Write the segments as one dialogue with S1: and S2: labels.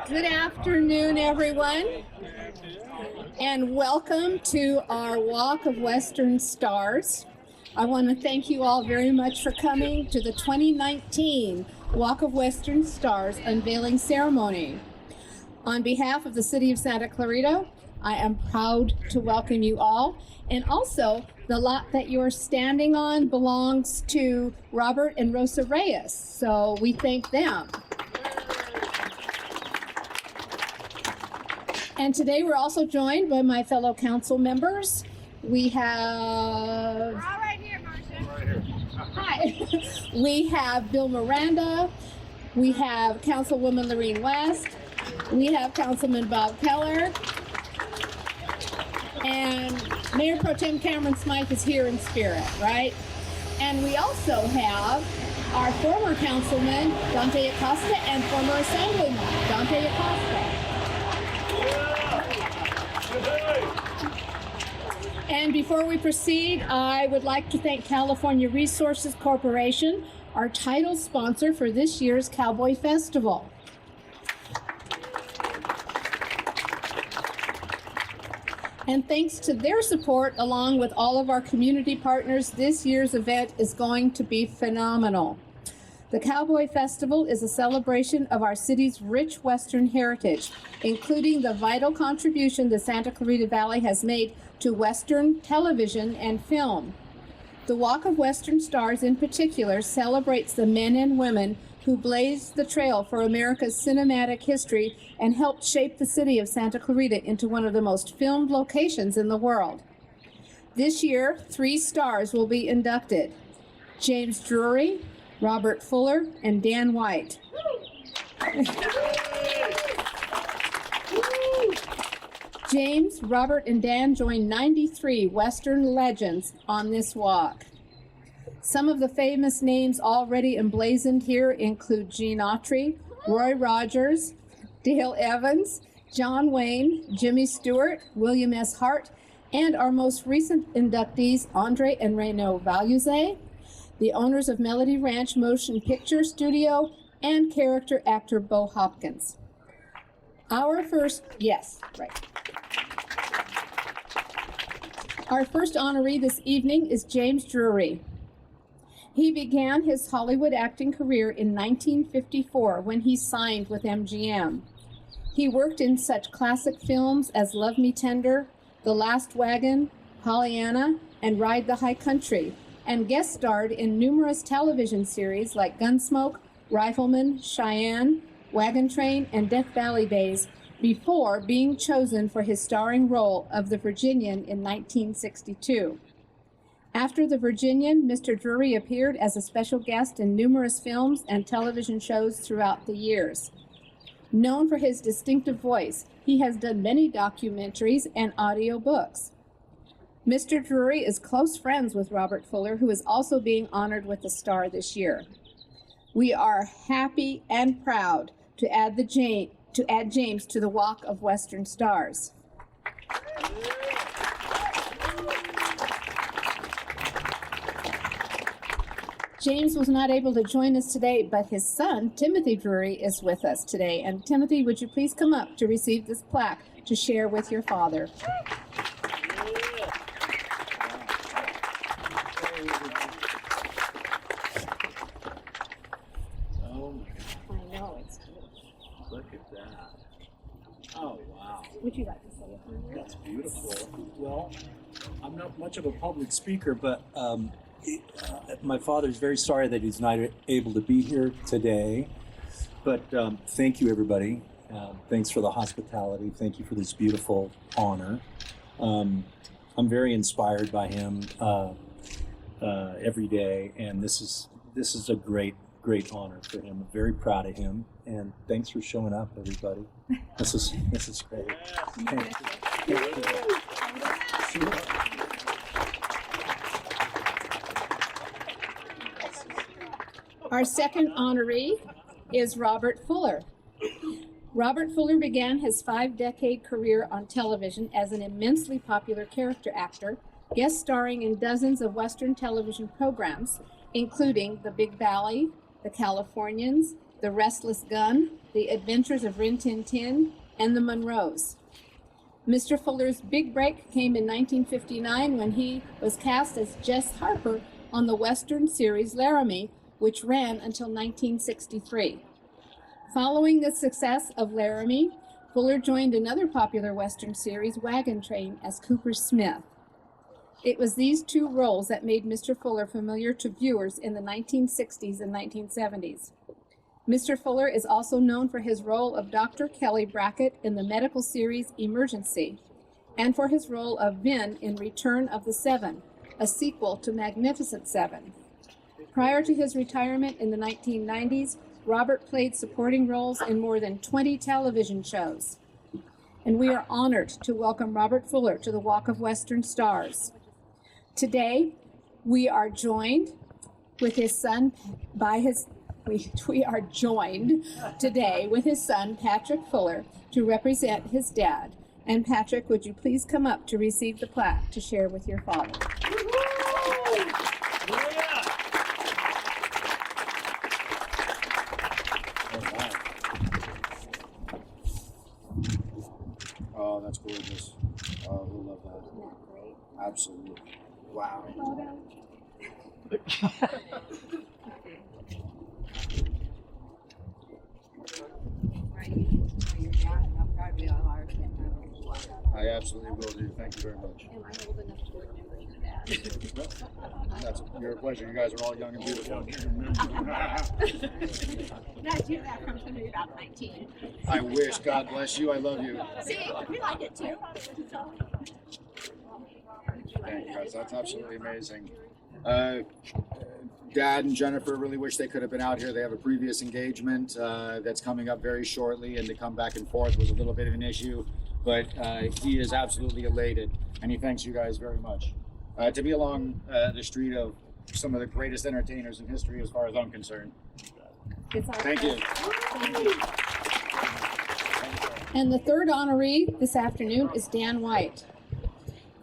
S1: Good afternoon, everyone, and welcome to our Walk of Western Stars. I want to thank you all very much for coming to the 2019 Walk of Western Stars Unveiling Ceremony. On behalf of the City of Santa Clarita, I am proud to welcome you all, and also the lot that you're standing on belongs to Robert and Rosa Reyes, so we thank them. And today we're also joined by my fellow council members. We have...
S2: We're all right here, Marsha. Right here.
S1: Hi. We have Bill Miranda. We have Councilwoman Lorene West. We have Councilman Bob Keller. And Mayor Pro Tem Cameron Smythe is here in spirit, right? And we also have our former councilman, Dante Acosta, and former assemblyman, Dante Acosta. And before we proceed, I would like to thank California Resources Corporation, our title sponsor for this year's Cowboy Festival. And thanks to their support, along with all of our community partners, this year's event is going to be phenomenal. The Cowboy Festival is a celebration of our city's rich Western heritage, including the vital contribution the Santa Clarita Valley has made to Western television and film. The Walk of Western Stars in particular celebrates the men and women who blazed the trail for America's cinematic history and helped shape the city of Santa Clarita into one of the most filmed locations in the world. This year, 3 stars will be inducted: James Drury, Robert Fuller, and Dan White. James, Robert, and Dan join 93 Western legends on this walk. Some of the famous names already emblazoned here include Gene Autry, Roy Rogers, Dale Evans, John Wayne, Jimmy Stewart, William S. Hart, and our most recent inductees, Andre and Reno Valuze, the owners of Melody Ranch Motion Picture Studio, and character actor Bo Hopkins. Our first honoree this evening is James Drury. He began his Hollywood acting career in 1954 when he signed with MGM. He worked in such classic films as Love Me Tender, The Last Wagon, Pollyanna, and Ride the High Country, and guest starred in numerous television series like Gunsmoke, Rifleman, Cheyenne, Wagon Train, and Death Valley Days, before being chosen for his starring role of the Virginian in 1962. After the Virginian, Mr. Drury appeared as a special guest in numerous films and television shows throughout the years. Known for his distinctive voice, he has done many documentaries and audio books. Mr. Drury is close friends with Robert Fuller, who is also being honored with a star this year. We are happy and proud to add James to the Walk of Western Stars. James was not able to join us today, but his son, Timothy Drury, is with us today. And Timothy, would you please come up to receive this plaque to share with your father? I know, it's good.
S3: Look at that. Oh, wow.
S1: Would you like to say a few words?
S3: That's beautiful. Well, I'm not much of a public speaker, but my father's very sorry that he's not able to be here today. But thank you, everybody. Thanks for the hospitality. Thank you for this beautiful honor. I'm very inspired by him every day, and this is a great honor for him. I'm very proud of him, and thanks for showing up, everybody. This is great. Thank you.
S1: Our second honoree is Robert Fuller. Robert Fuller began his 5-decade career on television as an immensely popular character actor, guest starring in dozens of Western television programs, including The Big Valley, The Californians, The Restless Gun, The Adventures of Rin Tin Tin, and The Monroes. Mr. Fuller's big break came in 1959 when he was cast as Jess Harper on the Western series Laramie, which ran until 1963. Following the success of Laramie, Fuller joined another popular Western series, Wagon Train, as Cooper Smith. It was these two roles that made Mr. Fuller familiar to viewers in the 1960s and 1970s. Mr. Fuller is also known for his role of Dr. Kelly Brackett in the medical series Emergency, and for his role of Vin in Return of the Seven, a sequel to Magnificent Seven. Prior to his retirement in the 1990s, Robert played supporting roles in more than 20 television shows. And we are honored to welcome Robert Fuller to the Walk of Western Stars. Today, we are joined with his son we are joined today with his son, Patrick Fuller, to represent his dad. And Patrick, would you please come up to receive the plaque to share with your father?
S4: Oh, that's gorgeous. Oh, we'll love that.
S1: Isn't that great?
S4: Absolutely. Wow. I absolutely will do. Thank you very much.
S1: Am I old enough to remember your dad?
S4: That's your pleasure. You guys are all young and beautiful.
S2: Not too bad from somebody about 19.
S4: I wish. God bless you. I love you.
S2: See, we like it too.
S4: Thank you guys. That's absolutely amazing. Dad and Jennifer really wish they could have been out here. They have a previous engagement that's coming up very shortly, and to come back and forth was a little bit of an issue. But he is absolutely elated, and he thanks you guys very much. To be along the street of some of the greatest entertainers in history, as far as I'm concerned. Thank you.
S1: And the third honoree this afternoon is Dan White.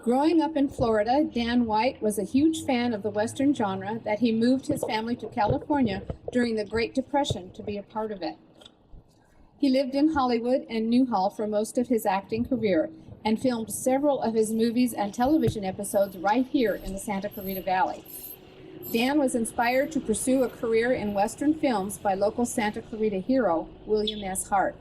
S1: Growing up in Florida, Dan White was a huge fan of the Western genre that he moved his family to California during the Great Depression to be a part of it. He lived in Hollywood and Newhall for most of his acting career and filmed several of his movies and television episodes right here in the Santa Clarita Valley. Dan was inspired to pursue a career in Western films by local Santa Clarita hero, William S. Hart.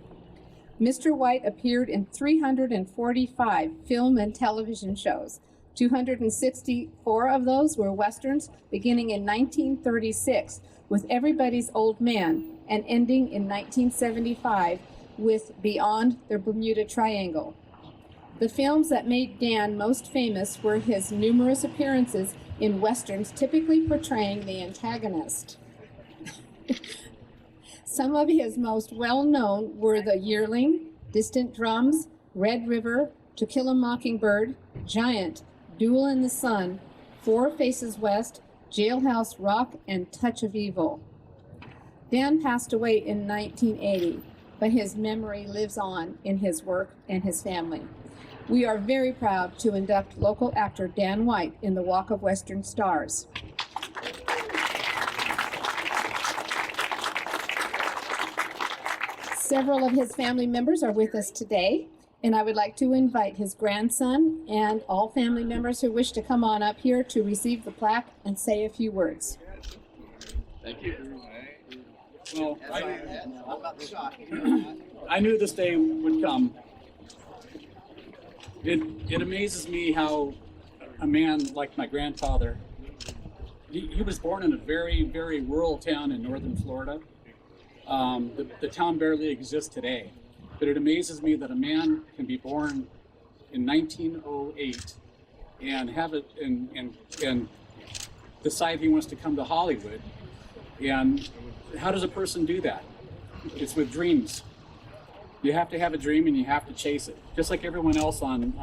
S1: Mr. White appeared in 345 film and television shows. 264 of those were Westerns, beginning in 1936 with Everybody's Old Man and ending in 1975 with Beyond the Bermuda Triangle. The films that made Dan most famous were his numerous appearances in Westerns, typically portraying the antagonist. Some of his most well-known were The Yearling, Distant Drums, Red River, To Kill a Mockingbird, Giant, Duel in the Sun, Four Faces West, Jailhouse Rock, and Touch of Evil. Dan passed away in 1980, but his memory lives on in his work and his family. We are very proud to induct local actor Dan White in the Walk of Western Stars. Several of his family members are with us today, and I would like to invite his grandson and all family members who wish to come on up here to receive the plaque and say a few words.
S5: Thank you. Well, I knew this day would come. It amazes me how a man like my grandfather, he was born in a very, very rural town in northern Florida. The town barely exists today, but it amazes me that a man can be born in 1908 and have it and decide he wants to come to Hollywood. And how does a person do that? It's with dreams. You have to have a dream and you have to chase it. Just like everyone else on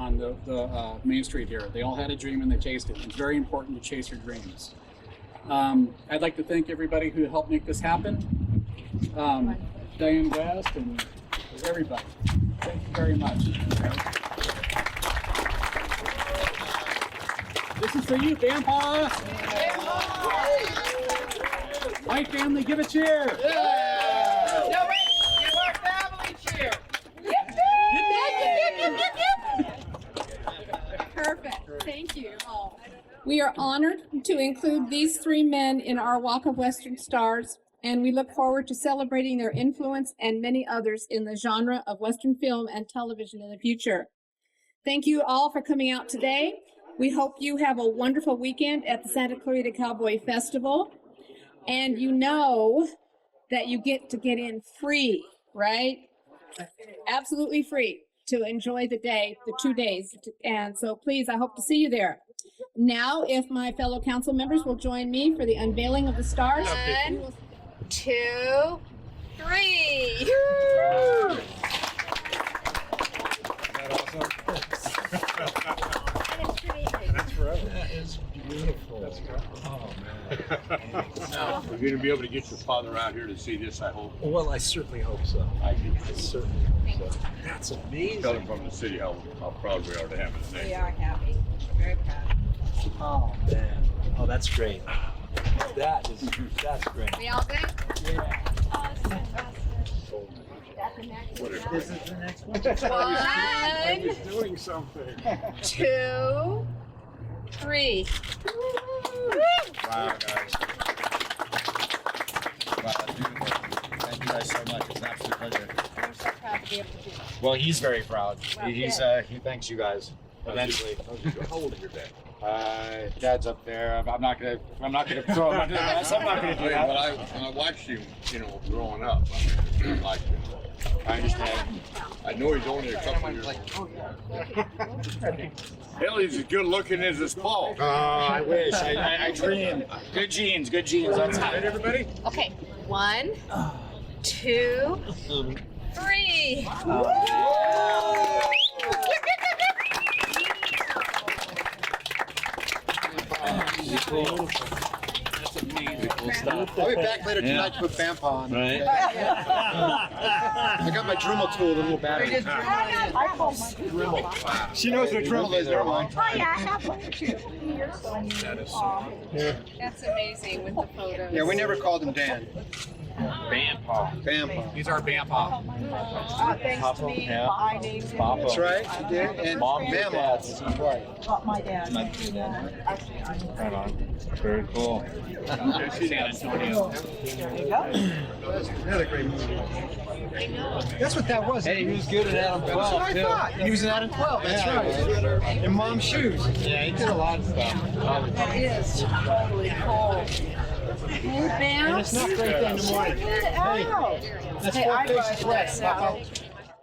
S5: the Main Street here. They all had a dream and they chased it. It's very important to chase your dreams. I'd like to thank everybody who helped make this happen. Diane West and everybody. Thank you very much. This is for you, Grandpa. My family, give a cheer. Yeah.
S1: We are honored to include these three men in our Walk of Western Stars, and we look forward to celebrating their influence and many others in the genre of Western film and television in the future. Thank you all for coming out today. We hope you have a wonderful weekend at the Santa Clarita Cowboy Festival. And you know that you get to get in free, right? Absolutely free to enjoy the day, the 2 days. And so please, I hope to see you there. Now, if my fellow council members will join me for the unveiling of the stars.
S6: 1, 2, 3.
S7: That's forever. That is beautiful. That's forever. Oh, man.
S8: We're going to be able to get your father out here to see this, I hope.
S7: Well, I certainly hope so.
S8: I do.
S7: I certainly hope so. That's amazing.
S8: Tell him from the city how proud we are to have him today.
S6: We are happy. Very proud.
S7: Oh, man. Oh, that's great. That's great.
S6: We all good?
S7: Yeah.
S6: This is the next one.
S7: I was
S6: 1,
S7: doing something.
S6: 2, 3.
S4: Wow, guys. Wow, that's beautiful. Thank you guys so much. It's an absolute pleasure.
S6: I'm so proud to be able to do this.
S4: Well, he's very proud. He thanks you guys. Eventually.
S8: How old is your dad?
S4: Dad's up there. I'm not gonna throw him under the bus. I'm not gonna do that.
S8: When I watched him, growing up,
S4: I understand.
S8: I know he's only a couple years old. Hell, he's as good looking as his Paul.
S4: I wish. I dream. Good genes. Good genes. That's
S8: Right, everybody?
S6: Okay. 1, 2, 3.
S7: That's amazing. Cool stuff.
S4: I'll be back later tonight to put Vamp on.
S7: Right.
S4: I got my Dremel tool, the little battery. She knows what Dremel is. Never mind.
S2: Oh, yeah, I have one or two.
S8: That is so
S6: That's amazing with the photos.
S4: Yeah, we never called him Dan.
S5: Grandpa.
S4: Vamp.
S5: He's our grandpa.
S2: Thanks to me, my name is.
S4: That's right. You did. And Vamp.
S2: My dad.
S7: Right on. Very cool.
S5: San Antonio.
S4: Another great movie. That's what that was.
S7: Hey, he was good at Adam 12.
S4: That's what I
S7: too.
S4: thought. He was in Adam 12. That's right. In Mom's shoes.
S7: Yeah, he did a lot of stuff.
S2: That is totally cool.
S4: And it's not great in the morning.
S2: Check it out.
S4: That's
S2: Hey,
S4: four
S2: I
S4: faces
S2: love
S4: left.
S2: that.